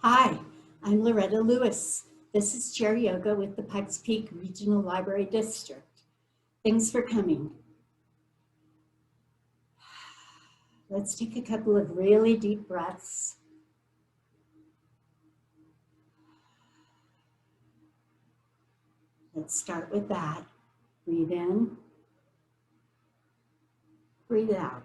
Hi, I'm Loretta Lewis. This is Chair Yoga with the Pikes Peak Regional Library District. Thanks for coming. Let's take a couple of really deep breaths. Let's start with that. Breathe in, breathe out.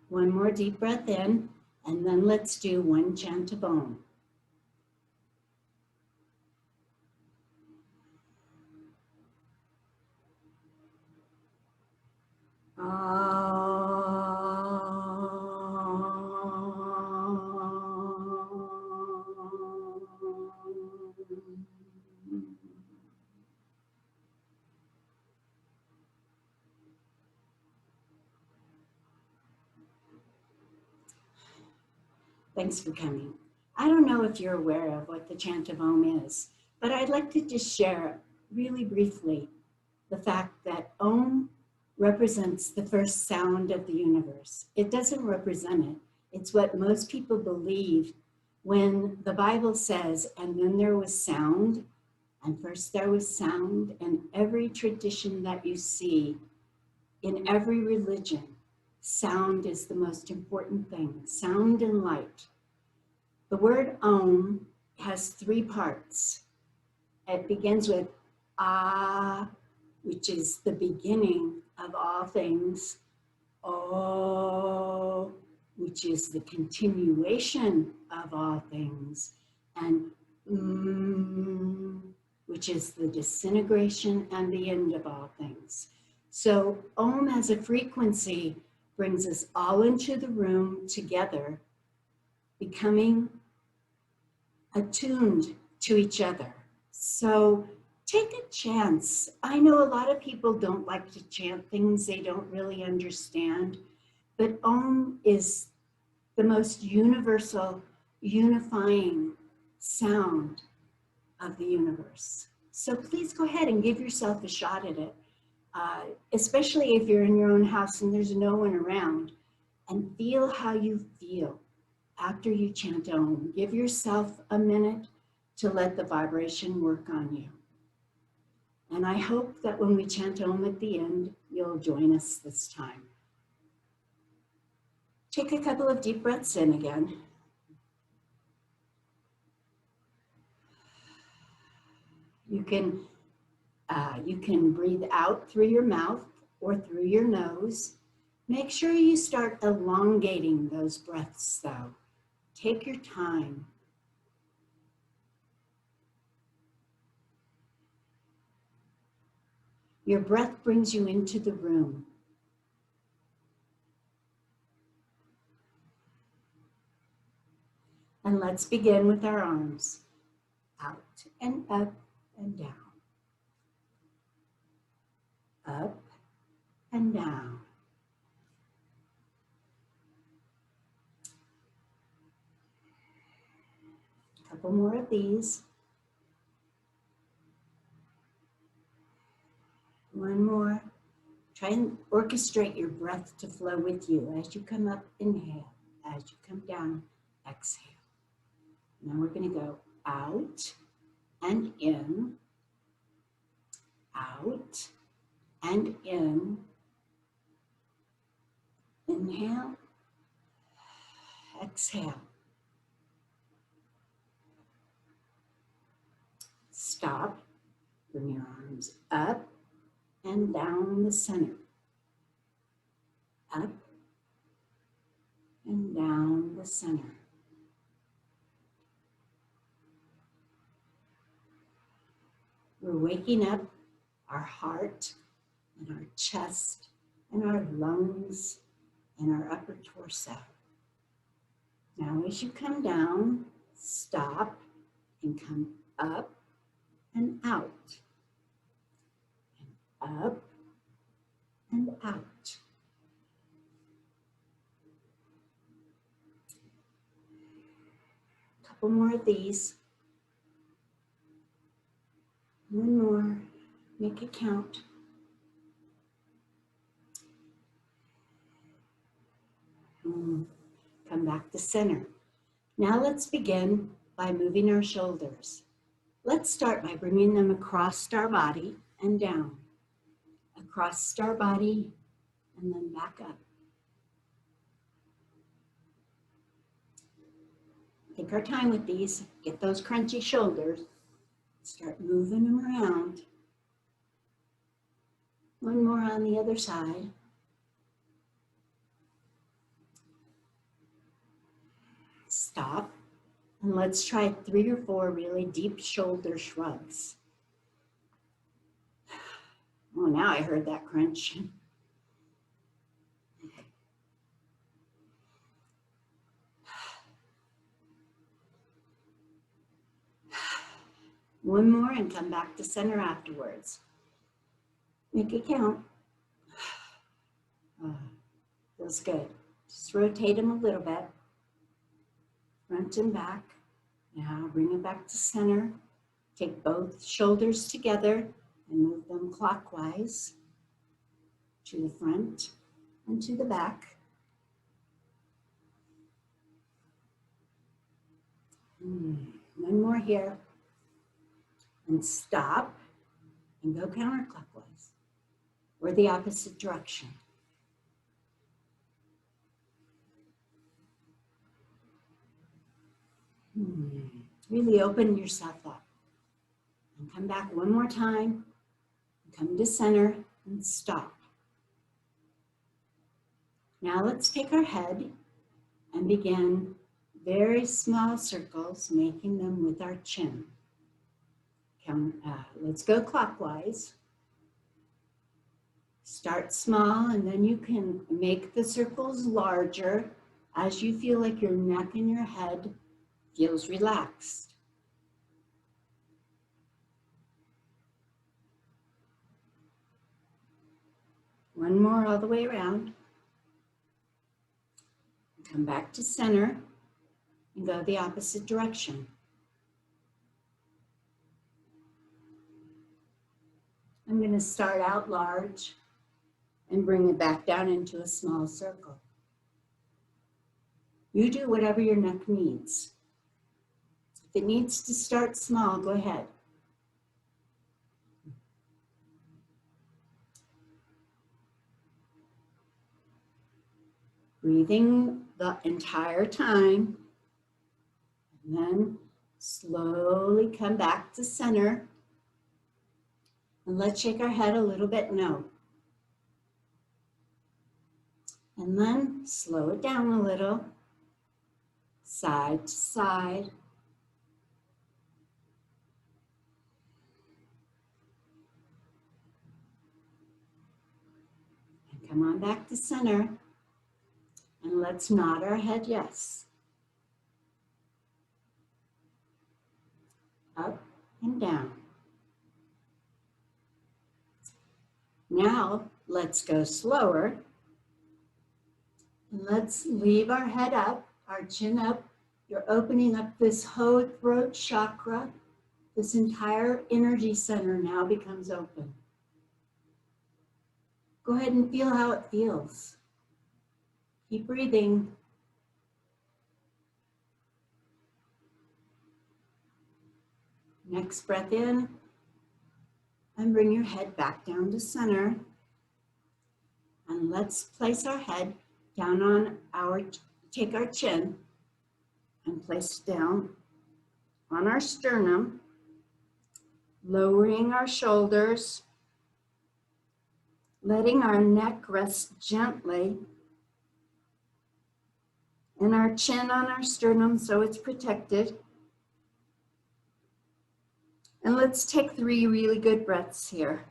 One more deep breath in, and then let's do one chant of Ohm. Thanks for coming. I don't know if you're aware of what the Chant of Ohm is, but I'd like to just share really briefly the fact that Ohm represents the first sound of the universe. It doesn't represent it. It's what most people believe when the Bible says, and then there was sound, and first there was sound, and every tradition that you see in every religion, sound is the most important thing, sound and light. The word Ohm has three parts. It begins with Ah, which is the beginning of all things. Oh, which is the continuation of all things. And which is the disintegration and the end of all things. So Ohm as a frequency brings us all into the room together, becoming attuned to each other. So take a chance. I know a lot of people don't like to chant things they don't really understand, but Ohm is the most universal, unifying sound of the universe. So please go ahead and give yourself a shot at it, especially if you're in your own house and there's no one around, and feel how you feel after you chant Ohm. Give yourself a minute to let the vibration work on you. And I hope that when we chant Ohm at the end, you'll join us this time. Take a couple of deep breaths in again. You can breathe out through your mouth or through your nose. Make sure you start elongating those breaths though. Take your time. Your breath brings you into the room. And let's begin with our arms. Out and up and down. Up and down. A couple more of these. One more. Try and orchestrate your breath to flow with you. As you come up, inhale. As you come down, exhale. Now we're going to go out and in, out and in. Inhale, exhale. Stop. Bring your arms up and down the center. Up and down the center. We're waking up our heart and our chest and our lungs and our upper torso. Now as you come down, stop and come up and out. And up and out. A couple more of these. One more. Make it count. Come back to center. Now let's begin by moving our shoulders. Let's start by bringing them across our body and down. Across our body and then back up. Take our time with these. Get those crunchy shoulders. Start moving them around. One more on the other side. Stop. And let's try 3 or 4 really deep shoulder shrugs. Oh, now I heard that crunch. One more and come back to center afterwards. Make it count. Feels good. Just rotate them a little bit. Front and back. Now bring it back to center. Take both shoulders together and move them clockwise to the front and to the back. One more here. And stop and go counterclockwise or the opposite direction. Really open yourself up. And come back one more time. Come to center and stop. Now let's take our head and begin very small circles, making them with our chin. Let's go clockwise. Start small and then you can make the circles larger as you feel like your neck and your head feels relaxed. One more all the way around. Come back to center and go the opposite direction. I'm going to start out large and bring it back down into a small circle. You do whatever your neck needs. If it needs to start small, go ahead. Breathing the entire time, and then slowly come back to center. And let's shake our head a little bit, no. And then slow it down a little, side to side. And come on back to center. And let's nod our head yes. Up and down. Now let's go slower. And let's leave our head up, our chin up. You're opening up this whole throat chakra. This entire energy center now becomes open. Go ahead and feel how it feels. Keep breathing. Next breath in. And bring your head back down to center. And let's place our head down on take our chin and place down on our sternum, lowering our shoulders, letting our neck rest gently, and our chin on our sternum so it's protected. And let's take 3 really good breaths here.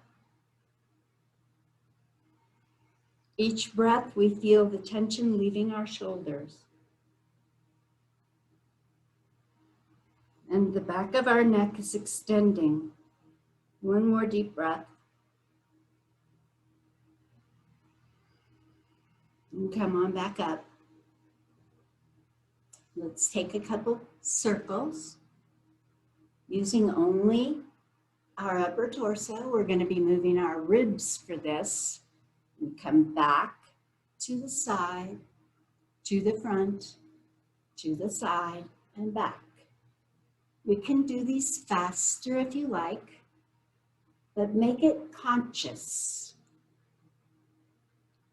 Each breath, we feel the tension leaving our shoulders. And the back of our neck is extending. One more deep breath. And come on back up. Let's take a couple circles. Using only our upper torso, we're going to be moving our ribs for this. And come back to the side, to the front, to the side, and back. We can do these faster if you like, but make it conscious.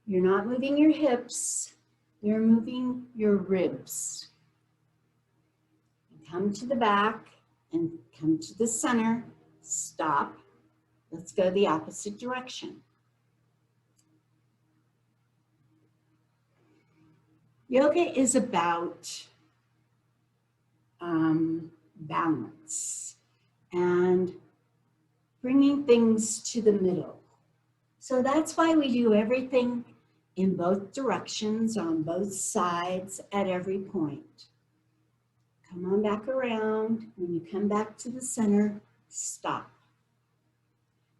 You're not moving your hips, you're moving your ribs. Come to the back and come to the center, stop. Let's go the opposite direction. Yoga is about balance and bringing things to the middle. So that's why we do everything in both directions, on both sides, at every point. Come on back around. When you come back to the center, stop.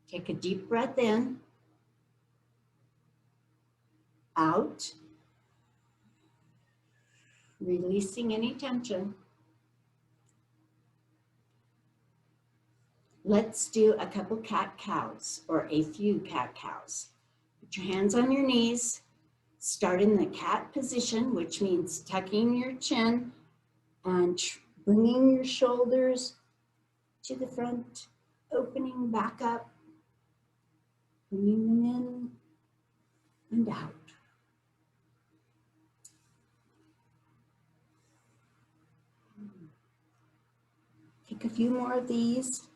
Take a deep breath in, out, releasing any tension. Let's do a couple cat-cows, or a few cat-cows. Put your hands on your knees. Start in the cat position, which means tucking your chin and bringing your shoulders to the front, opening back up, bringing them in and out. Take a few more of these.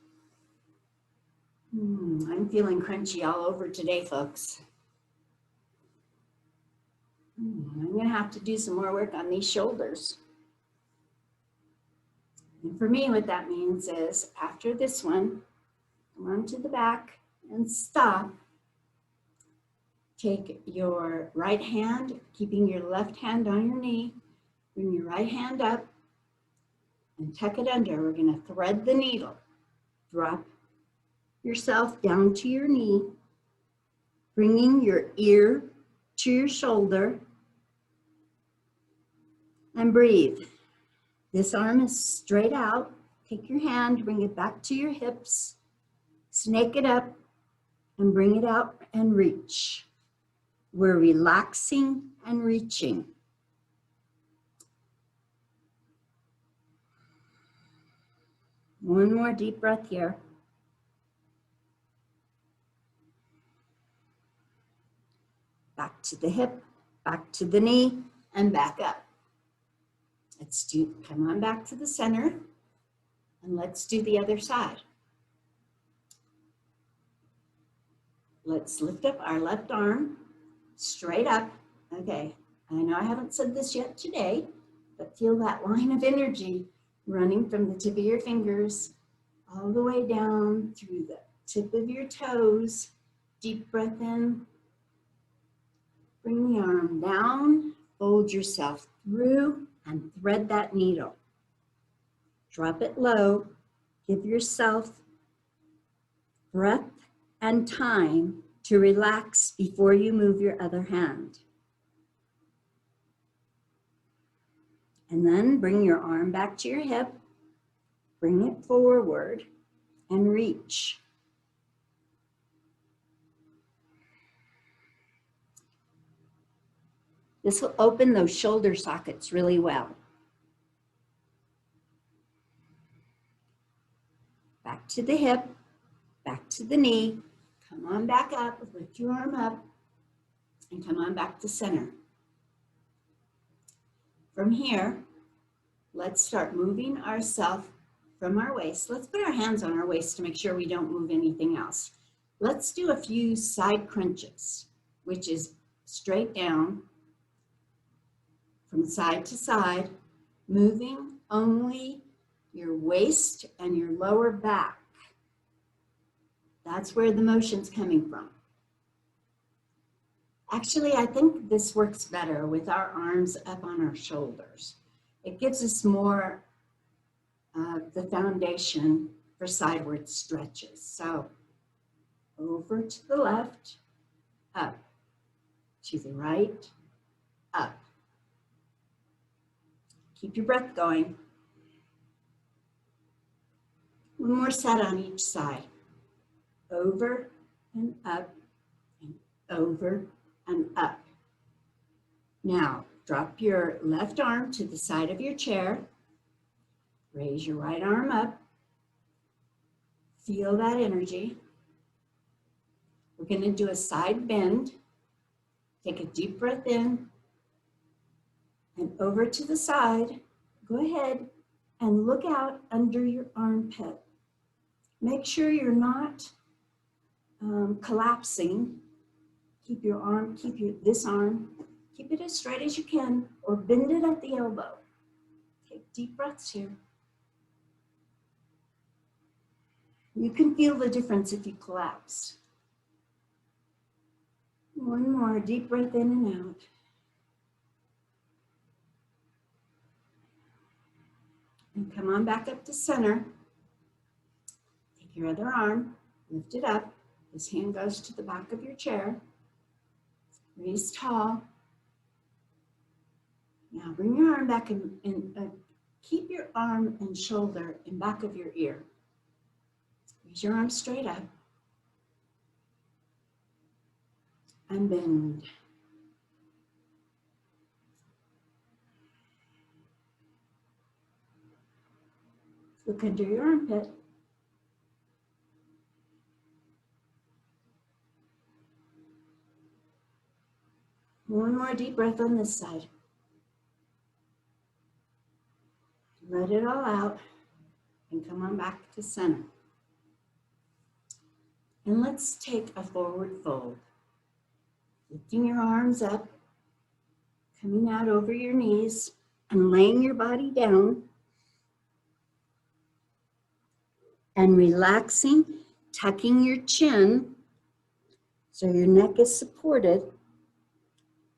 I'm feeling crunchy all over today, folks. I'm going to have to do some more work on these shoulders. And for me, what that means is after this one, come on to the back and stop. Take your right hand, keeping your left hand on your knee. Bring your right hand up and tuck it under. We're going to thread the needle. Drop yourself down to your knee, bringing your ear to your shoulder, and breathe. This arm is straight out. Take your hand, bring it back to your hips, snake it up, and bring it out and reach. We're relaxing and reaching. One more deep breath here. Back to the hip, back to the knee, and back up. Come on back to the center, and let's do the other side. Let's lift up our left arm, straight up. Okay, I know I haven't said this yet today, but feel that line of energy running from the tip of your fingers all the way down through the tip of your toes. Deep breath in. Bring the arm down, fold yourself through, and thread that needle. Drop it low. Give yourself breath and time to relax before you move your other hand. And then bring your arm back to your hip, bring it forward, and reach. This will open those shoulder sockets really well. Back to the hip, back to the knee. Come on back up, lift your arm up, and come on back to center. From here, let's start moving ourselves from our waist. Let's put our hands on our waist to make sure we don't move anything else. Let's do a few side crunches, which is straight down from side to side, moving only your waist and your lower back. That's where the motion's coming from. Actually, I think this works better with our arms up on our shoulders. It gives us more of the foundation for sideward stretches. So over to the left, up, to the right, up. Keep your breath going. One more set on each side. Over and over and up. Now, Drop your left arm to the side of your chair. Raise your right arm up. Feel that energy. We're going to do a side bend. Take a deep breath in and over to the side. Go ahead and look out under your armpit. Make sure you're not collapsing. Keep your arm, this arm, keep it as straight as you can, or bend it at the elbow. Take deep breaths here. You can feel the difference if you collapse. One more deep breath in and out. And come on back up to center. Take your other arm, lift it up. This hand goes to the back of your chair. Raise tall. Now bring your arm back and keep your arm and shoulder in back of your ear. Raise your arm straight up. And bend. Look under your armpit. One more deep breath on this side. Let it all out and come on back to center. And let's take a forward fold. Lifting your arms up, coming out over your knees and laying your body down and relaxing, tucking your chin so your neck is supported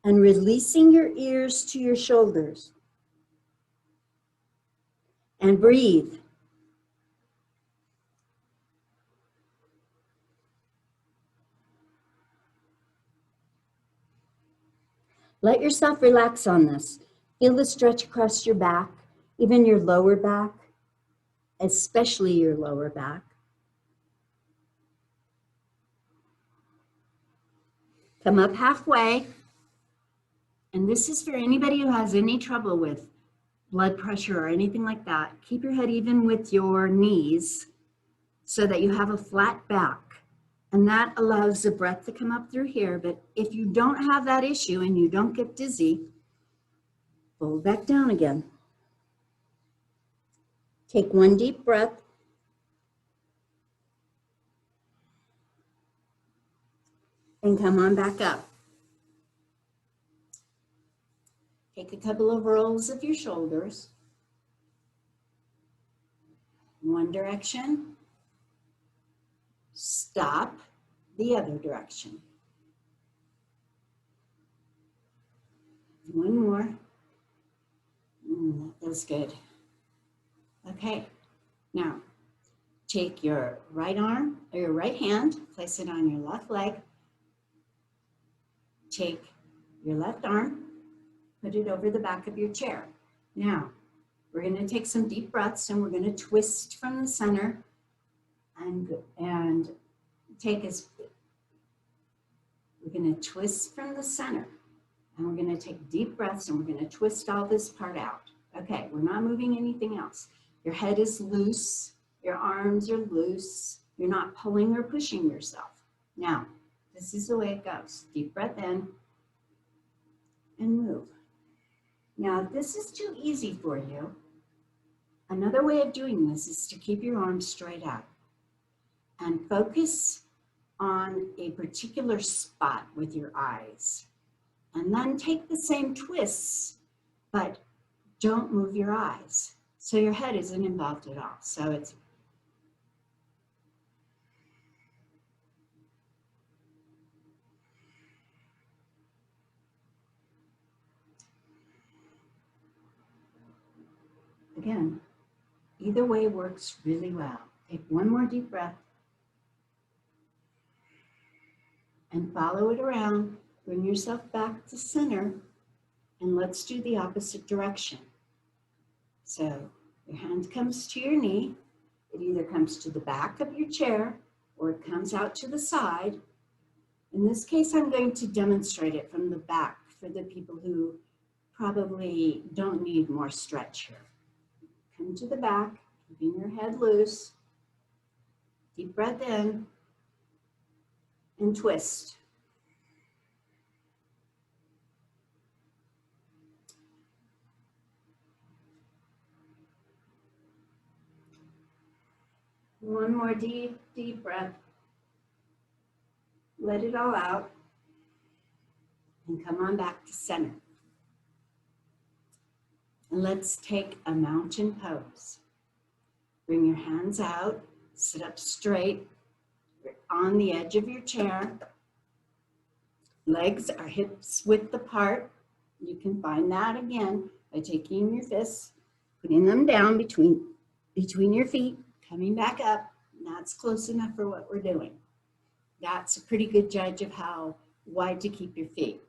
and releasing your ears to your shoulders. And breathe. Let yourself relax on this. Feel the stretch across your back, even your lower back, especially your lower back. Come up halfway. And this is for anybody who has any trouble with blood pressure or anything like that. Keep your head even with your knees so that you have a flat back. And that allows the breath to come up through here. But if you don't have that issue and you don't get dizzy, fold back down again. Take one deep breath. And come on back up. Take a couple of rolls of your shoulders. One direction. Stop the other direction. One more. That feels good. Okay, now take your right arm or your right hand, place it on your left leg. Take your left arm, put it over the back of your chair. Now, we're going to take some deep breaths and we're going to twist from the center and take us, we're going to twist from the center and we're going to take deep breaths and we're going to twist all this part out. Okay, we're not moving anything else. Your head is loose, your arms are loose, you're not pulling or pushing yourself. Now, this is the way it goes. Deep breath in and move. Now, if this is too easy for you, another way of doing this is to keep your arms straight out and focus on a particular spot with your eyes. And then take the same twists, but don't move your eyes. So your head isn't involved at all. So it's again, either way works really well. Take one more deep breath and follow it around. Bring yourself back to center and let's do the opposite direction. So your hand comes to your knee. It either comes to the back of your chair or it comes out to the side. In this case, I'm going to demonstrate it from the back for the people who probably don't need more stretch here. Come to the back, keeping your head loose. Deep breath in and twist. One more deep, deep breath. Let it all out and come on back to center. And let's take a mountain pose. Bring your hands out, sit up straight. You're on the edge of your chair. Legs are hips width apart. You can find that again by taking your fists, putting them down between your feet, coming back up. That's close enough for what we're doing. That's a pretty good judge of how wide to keep your feet.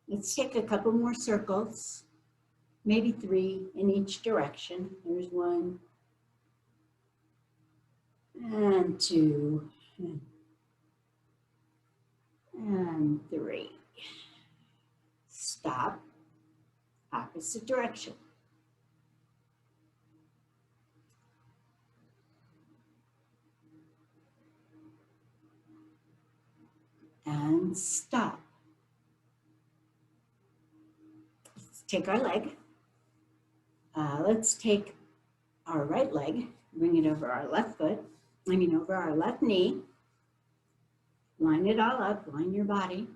Let's take a couple more circles, maybe 3 in each direction. There's 1 and 2 and 3. Stop, opposite direction. And stop. Let's take our leg. Let's take our right leg, bring it over our left foot, over our left knee. Line it all up, line your body.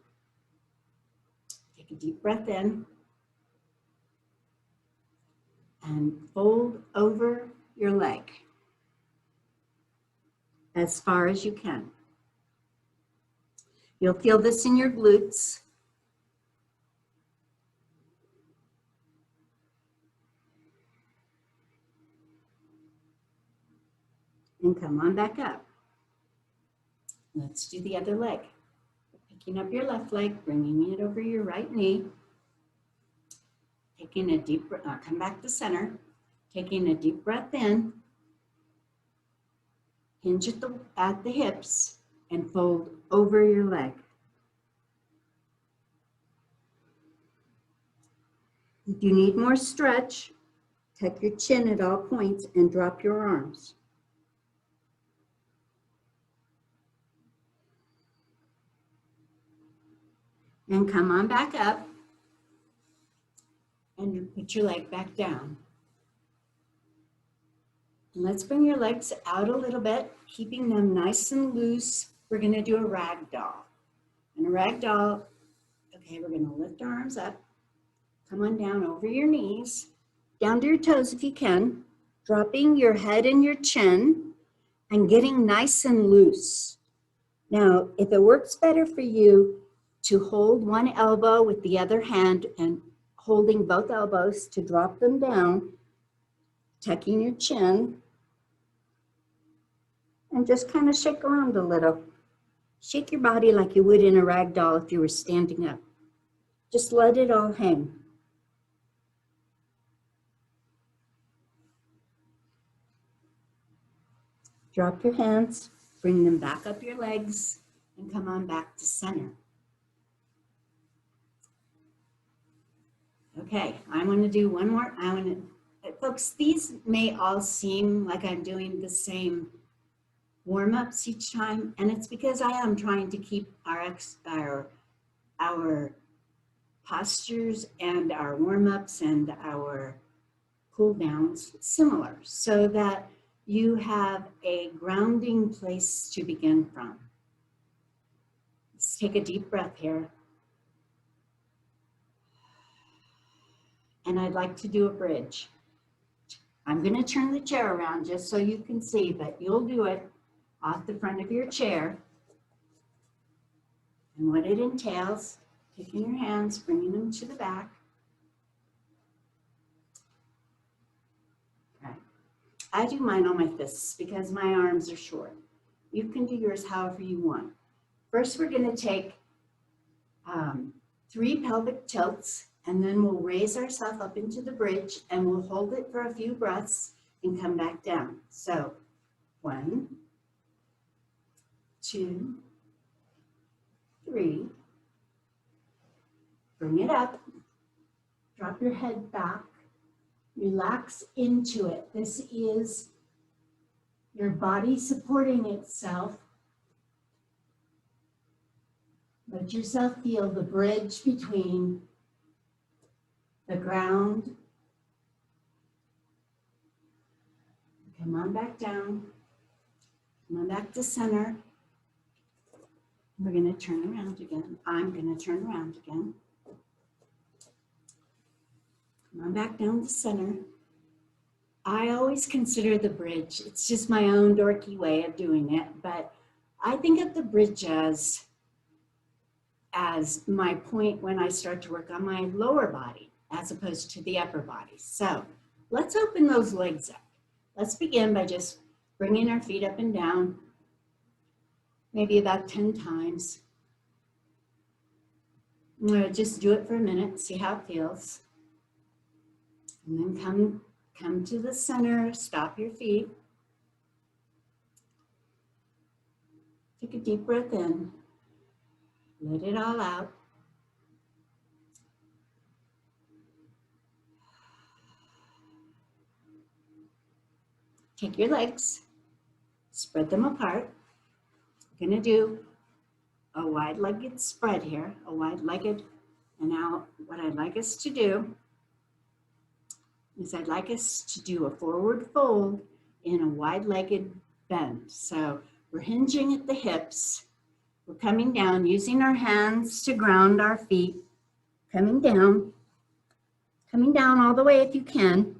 Take a deep breath in. And fold over your leg as far as you can. You'll feel this in your glutes. And come on back up. Let's do the other leg. Picking up your left leg, bringing it over your right knee. Taking a deep breath, come back to center. Taking a deep breath in. Hinge at the hips and fold over your leg. If you need more stretch, tuck your chin at all points and drop your arms. And come on back up and put your leg back down. And let's bring your legs out a little bit, keeping them nice and loose. We're going to do a rag doll. And a rag doll, okay, we're going to lift our arms up, come on down over your knees, down to your toes if you can, dropping your head and your chin and getting nice and loose. Now, if it works better for you to hold one elbow with the other hand and holding both elbows to drop them down, tucking your chin, and just kind of shake around a little. Shake your body like you would in a rag doll if you were standing up. Just let it all hang. Drop your hands, bring them back up your legs, and come on back to center. Okay, I want to do one more. Folks, these may all seem like I'm doing the same warm-ups each time, and it's because I am trying to keep our postures and our warm-ups and our cool downs similar so that you have a grounding place to begin from. Let's take a deep breath here. And I'd like to do a bridge. I'm going to turn the chair around just so you can see, but you'll do it off the front of your chair. And what it entails, taking your hands, bringing them to the back. Okay. I do mine on my fists because my arms are short. You can do yours however you want. First, we're going to take 3 pelvic tilts, and then we'll raise ourselves up into the bridge, and we'll hold it for a few breaths and come back down. So 1, 2, 3, bring it up, Drop your head back. Relax into it. This is your body supporting itself. Let yourself feel the bridge between the ground. Come on back down. Come on back to center. We're going to turn around again. I'm going to turn around again. Come on back down to center. I always consider the bridge. It's just my own dorky way of doing it, but I think of the bridge as my point when I start to work on my lower body as opposed to the upper body. So let's open those legs up. Let's begin by just bringing our feet up and down, maybe about 10 times. I'm going to just do it for a minute, see how it feels. And then come to the center, stop your feet. Take a deep breath in. Let it all out. Take your legs, spread them apart. We're going to do a wide-legged spread here, a wide-legged. And now what I'd like us to do is I'd like us to do a forward fold in a wide-legged bend. So we're hinging at the hips. We're coming down, using our hands to ground our feet. Coming down all the way if you can.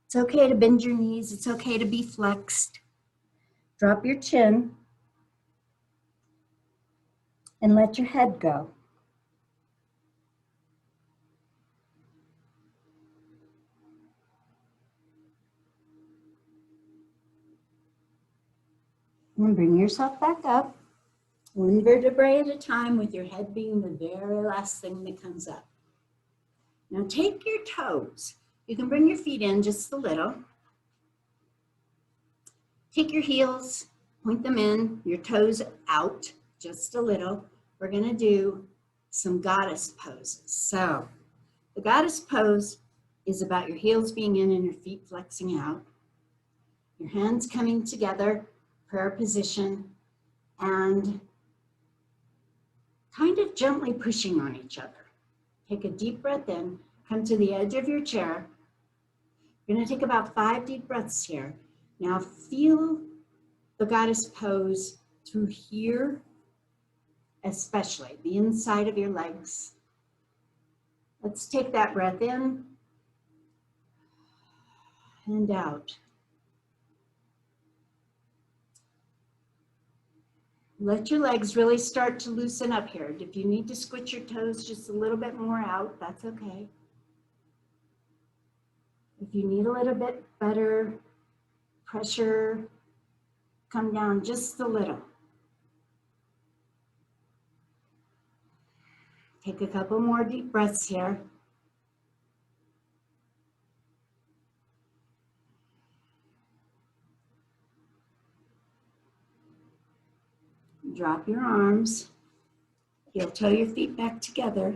It's okay to bend your knees. It's okay to be flexed. Drop your chin and let your head go. And bring yourself back up, one vertebrae at a time, with your head being the very last thing that comes up. Now take your toes. You can bring your feet in just a little. Take your heels, point them in, your toes out just a little. We're going to do some goddess poses. So the goddess pose is about your heels being in and your feet flexing out. Your hands coming together, prayer position, and kind of gently pushing on each other. Take a deep breath in, come to the edge of your chair. You're going to take about 5 deep breaths here. Now feel the goddess pose through here, especially the inside of your legs. Let's take that breath in and out. Let your legs really start to loosen up here. If you need to squint your toes just a little bit more out, that's okay. If you need a little bit better pressure, come down just a little. Take a couple more deep breaths here. Drop your arms. Heel toe your feet back together.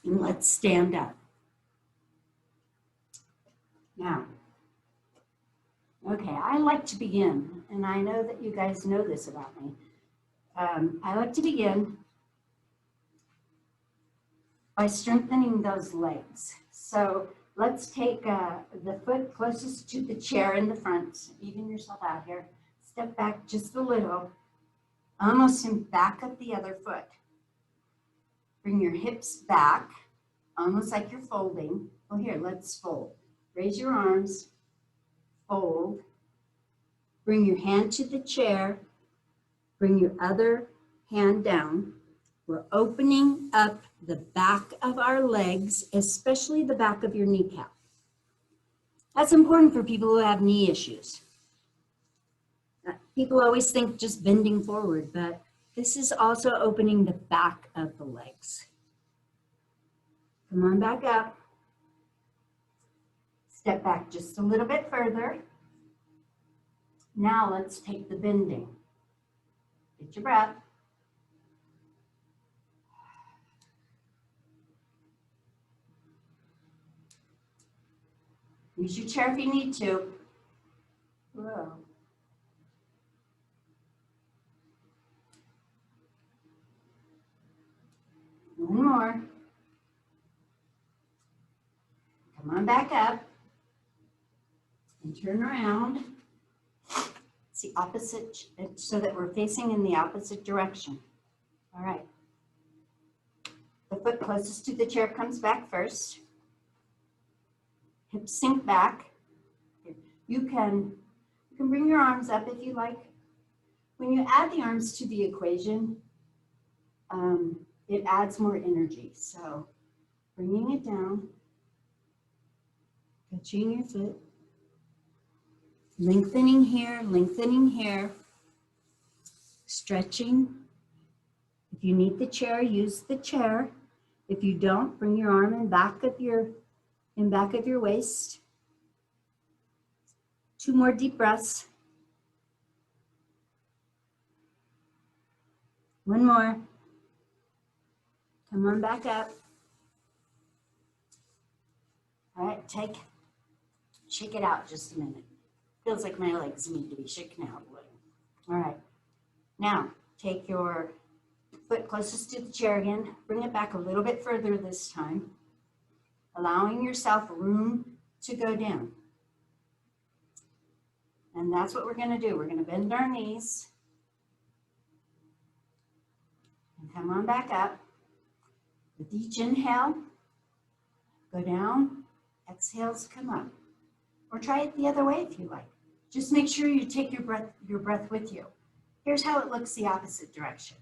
And let's stand up. Now, okay, I like to begin, and I know that you guys know this about me. I like to begin by strengthening those legs. So let's take the foot closest to the chair in the front. Even yourself out here. Step back just a little, almost in back of the other foot. Bring your hips back, almost like you're folding. Well, here, let's fold. Raise your arms, fold. Bring your hand to the chair. Bring your other hand down. We're opening up the back of our legs, especially the back of your kneecap. That's important for people who have knee issues. People always think just bending forward, but this is also opening the back of the legs. Come on back up. Step back just a little bit further. Now let's take the bending. Get your breath. Use your chair if you need to. Whoa. One more. Come on back up and turn around. It's the opposite, so that we're facing in the opposite direction. All right. The foot closest to the chair comes back first. Hips sink back. You can bring your arms up if you like. When you add the arms to the equation, it adds more energy. So bringing it down, touching your foot, lengthening here, stretching. If you need the chair, use the chair. If you don't, bring your arm in back of your waist. 2 more deep breaths. 1 more. Come on back up. All right, shake it out just a minute. Feels like my legs need to be shaken out a little. All right, now take your foot closest to the chair again. Bring it back a little bit further this time, allowing yourself room to go down. And that's what we're going to do. We're going to bend our knees and come on back up. With each inhale, go down. Exhales, come up. Or try it the other way if you like. Just make sure you take your breath with you. Here's how it looks the opposite direction.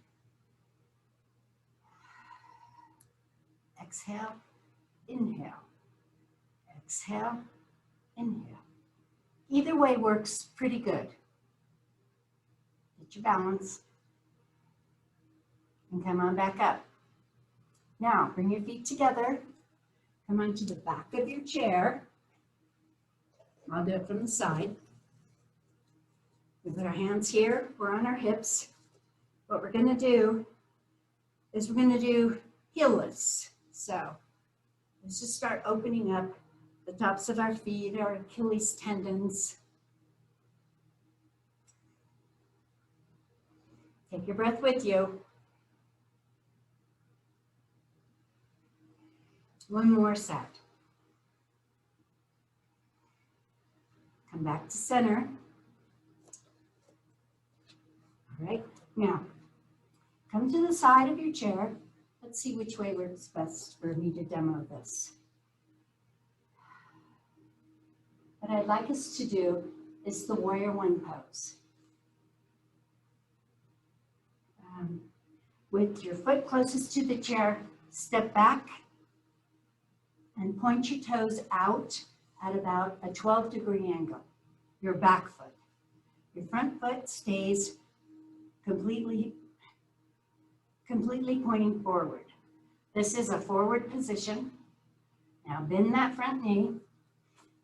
Exhale, inhale. Exhale, inhale. Either way works pretty good. Get your balance and come on back up. Now, bring your feet together. Come onto the back of your chair. I'll do it from the side. We put our hands here. We're on our hips. What we're going to do is we're going to do heel lifts. So let's just start opening up the tops of our feet, our Achilles tendons. Take your breath with you. 1 more set. Come back to center. All right, now come to the side of your chair. Let's see which way works best for me to demo this. What I'd like us to do is the warrior 1 pose. With your foot closest to the chair, step back and point your toes out at about a 12-degree angle, your back foot. Your front foot stays completely pointing forward. This is a forward position. Now bend that front knee.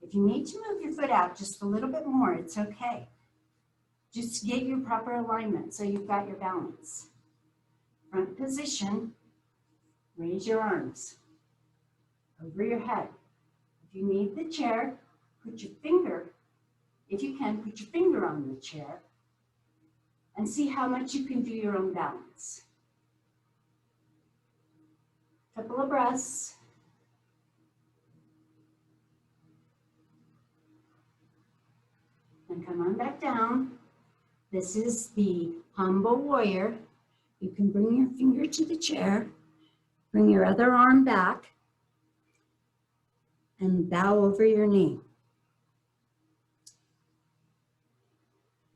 If you need to move your foot out just a little bit more, it's okay. Just get your proper alignment so you've got your balance. Front position, raise your arms over your head. If you need the chair, put your finger, if you can, put your finger on the chair and see how much you can do your own balance. Couple of breaths. And come on back down. This is the humble warrior. You can bring your finger to the chair, bring your other arm back, and bow over your knee.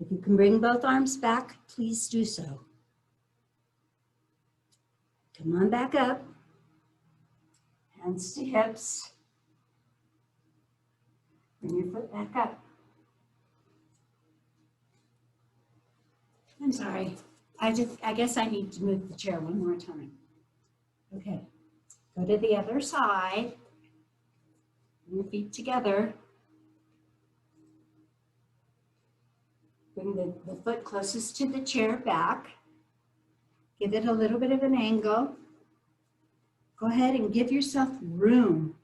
If you can bring both arms back, please do so. Come on back up. Hands to hips. Bring your foot back up. I'm sorry. I guess I need to move the chair 1 more time. Okay. Go to the other side. Bring your feet together. Bring the foot closest to the chair back. Give it a little bit of an angle. Go ahead and give yourself room.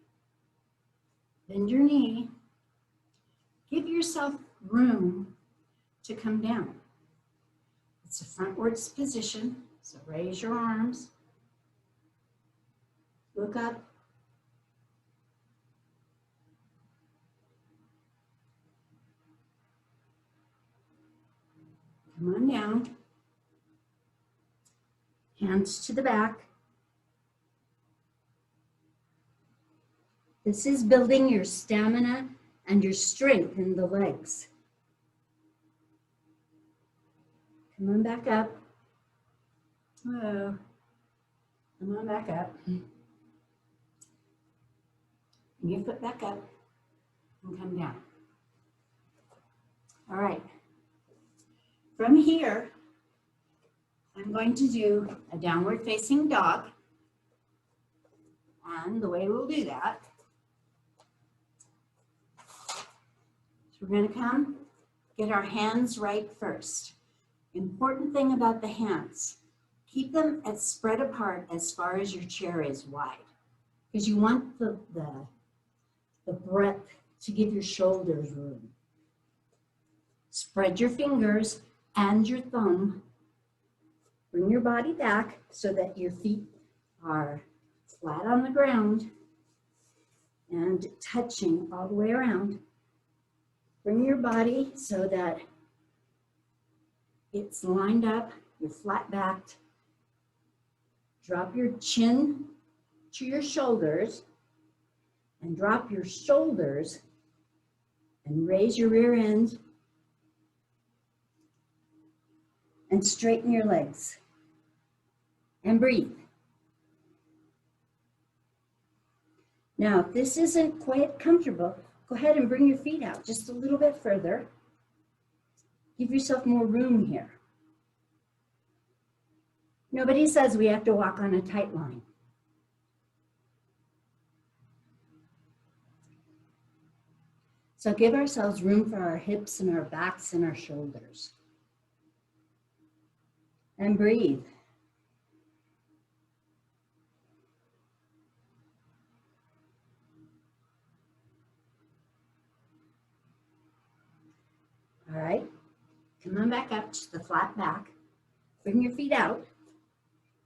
Bend your knee give yourself room to come down. It's a frontwards position, so raise your arms, look up, come on down, hands to the back. This is building your stamina and your strength in the legs. Come on back up. Oh, come on back up. Bring your foot back up and come down. All right. From here, I'm going to do a downward facing dog. And the way we'll do that, so we're going to come, get our hands right first. Important thing about the hands, keep them as spread apart as far as your chair is wide, because you want the breadth to give your shoulders room. Spread your fingers and your thumb. Bring your body back so that your feet are flat on the ground and touching all the way around. Bring your body so that it's lined up, you're flat backed. Drop your chin to your shoulders and drop your shoulders and raise your rear end and straighten your legs and breathe. Now, if this isn't quite comfortable, go ahead and bring your feet out just a little bit further. Give yourself more room here. Nobody says we have to walk on a tight line. So give ourselves room for our hips and our backs and our shoulders. And breathe. All right, come on back up to the flat back. Bring your feet out.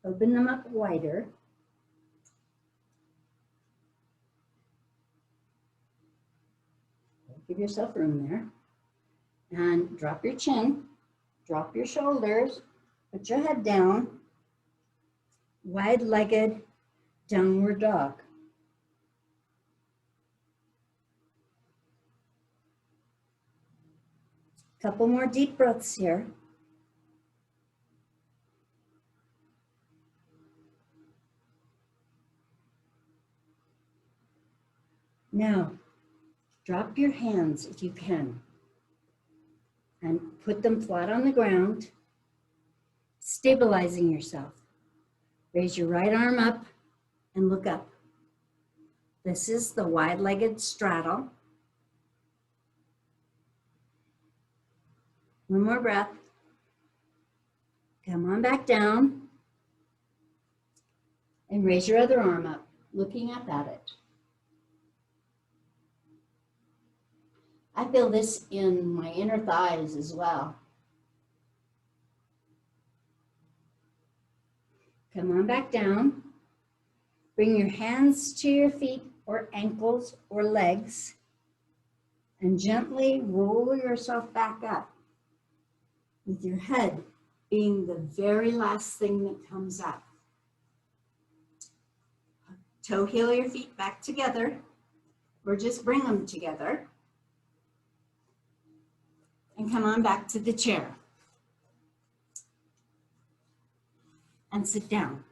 Open them up wider. Give yourself room there. And drop your chin, drop your shoulders, put your head down. Wide-legged downward dog. Couple more deep breaths here. Now, drop your hands if you can and put them flat on the ground, stabilizing yourself. Raise your right arm up and look up. This is the wide-legged straddle. One more breath. Come on back down and raise your other arm up, looking up at it. I feel this in my inner thighs as well. Come on back down. Bring your hands to your feet or ankles or legs and gently roll yourself back up, with your head being the very last thing that comes up. Toe heel your feet back together, or just bring them together. And come on back to the chair. And sit down.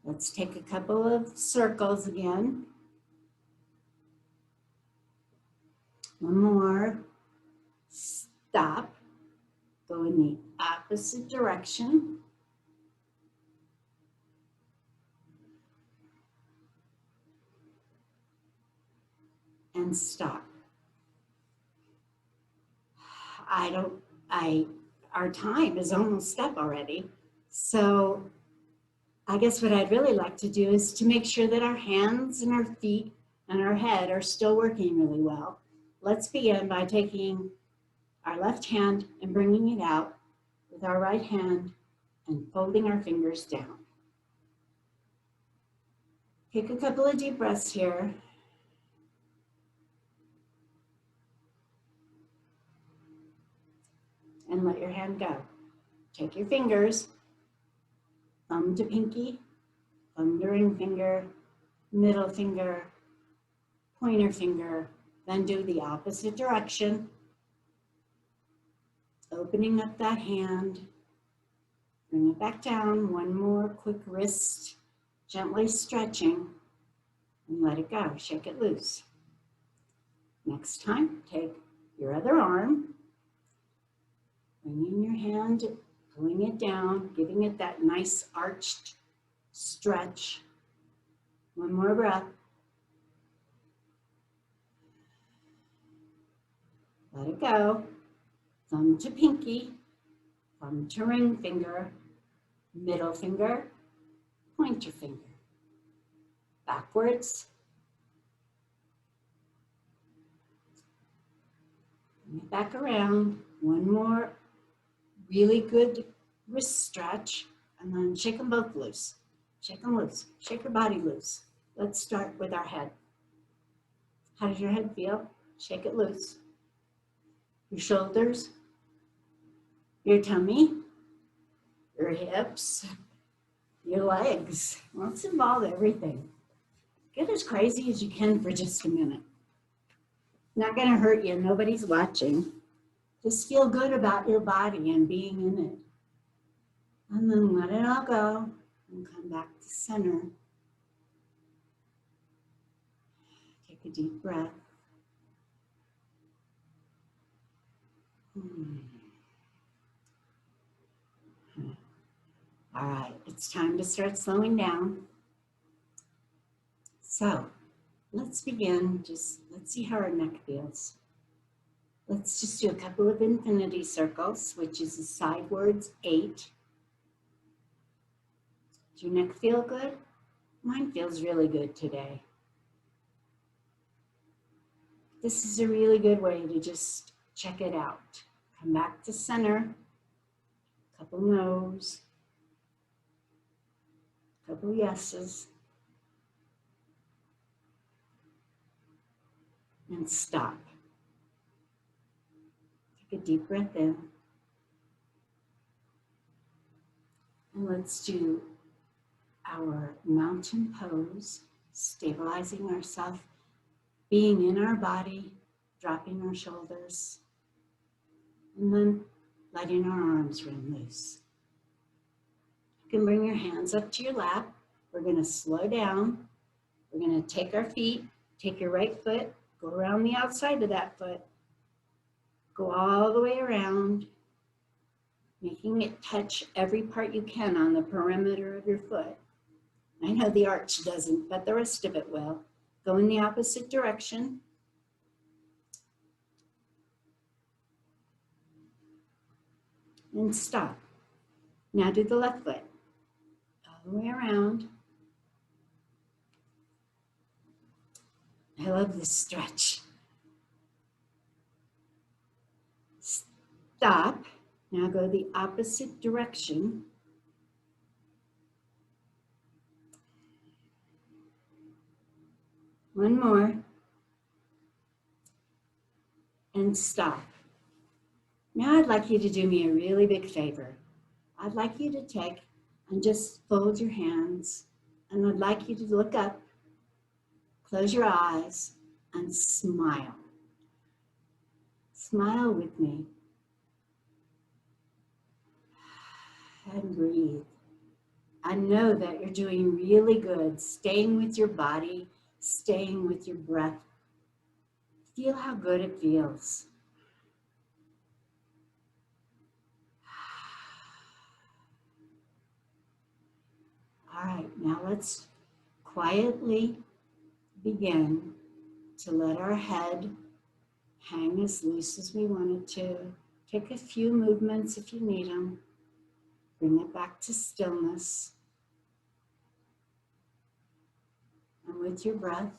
Let's take a couple of circles again. One more. Stop. Go in the opposite direction. And stop. Our time is almost up already. So I guess what I'd really like to do is to make sure that our hands and our feet and our head are still working really well. Let's begin by taking our left hand and bringing it out with our right hand and folding our fingers down. Take a couple of deep breaths here. And let your hand go. Take your fingers, thumb to pinky, thumb to ring finger, middle finger, pointer finger, then do the opposite direction. Opening up that hand, bring it back down, one more quick wrist, gently stretching, and let it go, shake it loose. Next time, take your other arm, bringing your hand, pulling it down, giving it that nice arched stretch. One more breath. Let it go. Thumb to pinky, thumb to ring finger, middle finger, pointer finger. Backwards. Bring it back around. One more really good wrist stretch, and then shake them both loose. Shake them loose. Shake your body loose. Let's start with our head. How does your head feel? Shake it loose. Your shoulders, your tummy, your hips, your legs. Let's involve everything. Get as crazy as you can for just a minute. Not going to hurt you. Nobody's watching. Just feel good about your body and being in it. And then let it all go and come back to center. Take a deep breath. All right, it's time to start slowing down. So let's begin. Let's see how our neck feels. Let's just do a couple of infinity circles, which is a sidewards 8. Does your neck feel good? Mine feels really good today. This is a really good way to just check it out. Come back to center, couple no's, couple yeses, and stop. Take a deep breath in. And let's do our mountain pose, stabilizing ourselves, being in our body, dropping our shoulders, and then letting our arms run loose. You can bring your hands up to your lap. We're going to slow down. We're going to take our feet, take your right foot, go around the outside of that foot, go all the way around, making it touch every part you can on the perimeter of your foot. I know the arch doesn't, but the rest of it will. Go in the opposite direction. And stop. Now do the left foot. All the way around. I love this stretch. Stop. Now go the opposite direction. One more. And stop. Now I'd like you to do me a really big favor. I'd like you to take and just fold your hands, and I'd like you to look up, close your eyes, and smile. Smile with me. And breathe. I know that you're doing really good, staying with your body, staying with your breath. Feel how good it feels. All right, now let's quietly begin to let our head hang as loose as we want it to. Take a few movements if you need them. Bring it back to stillness. And with your breath,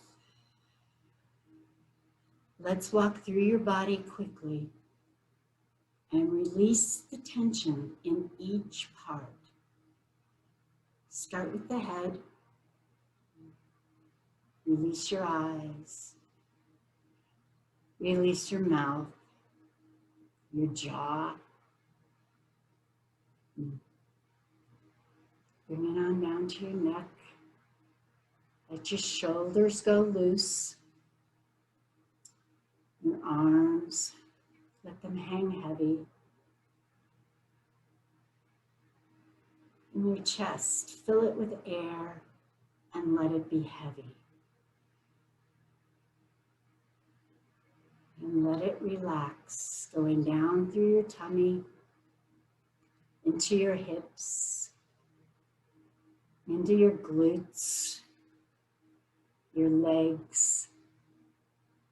Let's walk through your body quickly and release the tension in each part. Start with the head. Release your eyes. Release your mouth, your jaw. Bring it on down to your neck. Let your shoulders go loose. Your arms, let them hang heavy. In your chest, fill it with air and let it be heavy. And let it relax, going down through your tummy, into your hips, into your glutes, your legs,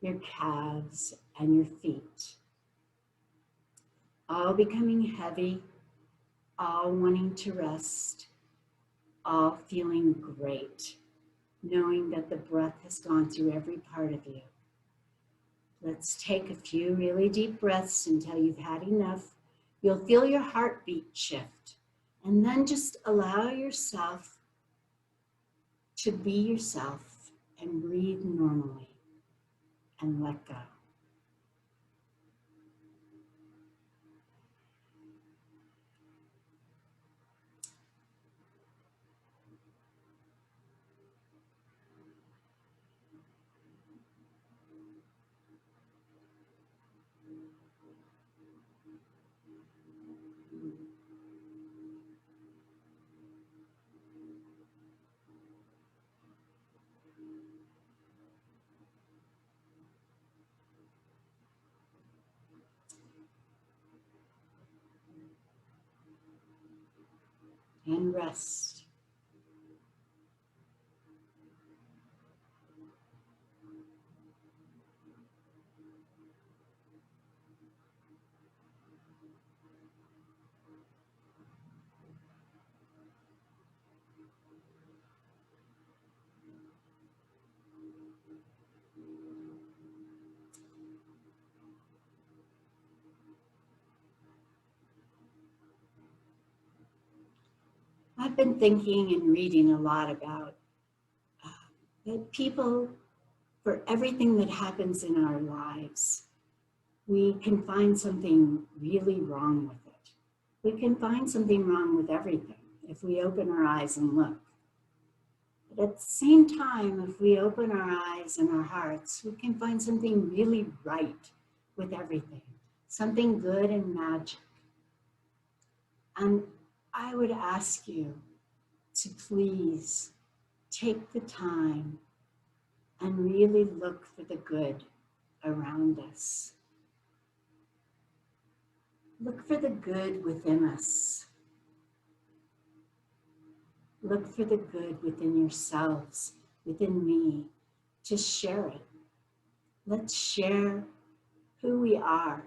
your calves, and your feet. All becoming heavy, all wanting to rest, all feeling great, knowing that the breath has gone through every part of you. Let's take a few really deep breaths until you've had enough. You'll feel your heartbeat shift, and then just allow yourself to be yourself and breathe normally and let go. And rest. I've been thinking and reading a lot about that people, for everything that happens in our lives, we can find something really wrong with it. We can find something wrong with everything if we open our eyes and look. But at the same time, if we open our eyes and our hearts, we can find something really right with everything, something good and magic. And I would ask you to please take the time and really look for the good around us. Look for the good within us. Look for the good within yourselves, within me. Just share it. Let's share who we are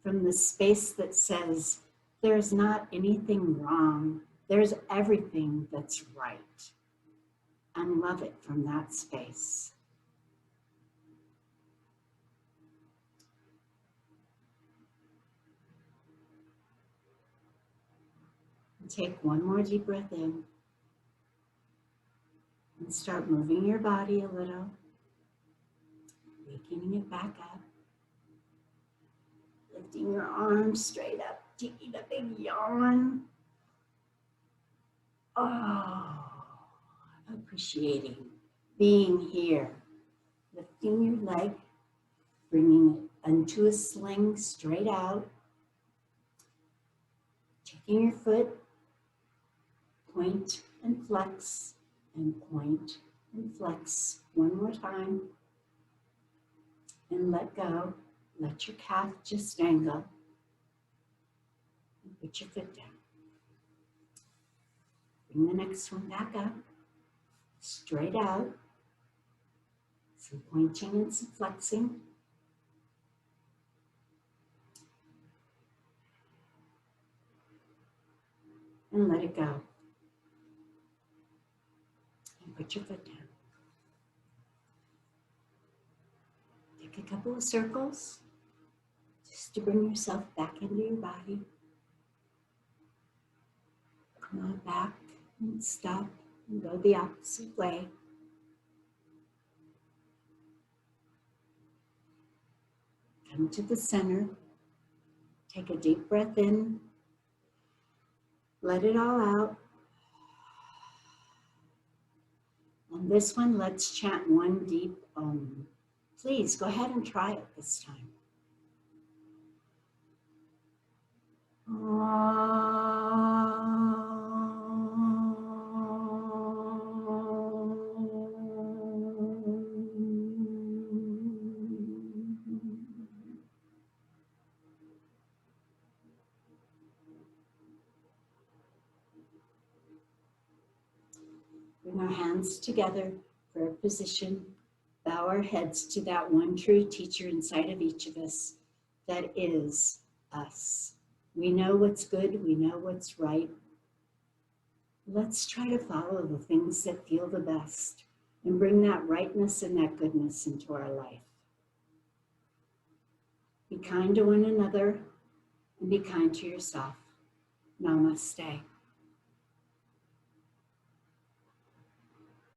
from the space that says there's not anything wrong, there's everything that's right. And love it from that space. Take one more deep breath in and start moving your body a little, waking it back up, lifting your arms straight up, taking a big yawn. Oh, appreciating being here, lifting your leg, bringing it into a sling straight out, taking your foot, point and flex, and point and flex one more time, and let go. Let your calf just dangle, and put your foot down. Bring the next one back up, straight out, some pointing and some flexing. And let it go. And put your foot down. Take a couple of circles just to bring yourself back into your body. Come on back and stop and go the opposite way. Come to the center. Take a deep breath in. Let it all out. On this one, let's chant one deep Om. Please go ahead and try it this time. Bring our hands together for a position. Bow our heads to that one true teacher inside of each of us that is us. We know what's good, we know what's right. Let's try to follow the things that feel the best and bring that rightness and that goodness into our life. Be kind to one another and be kind to yourself. Namaste.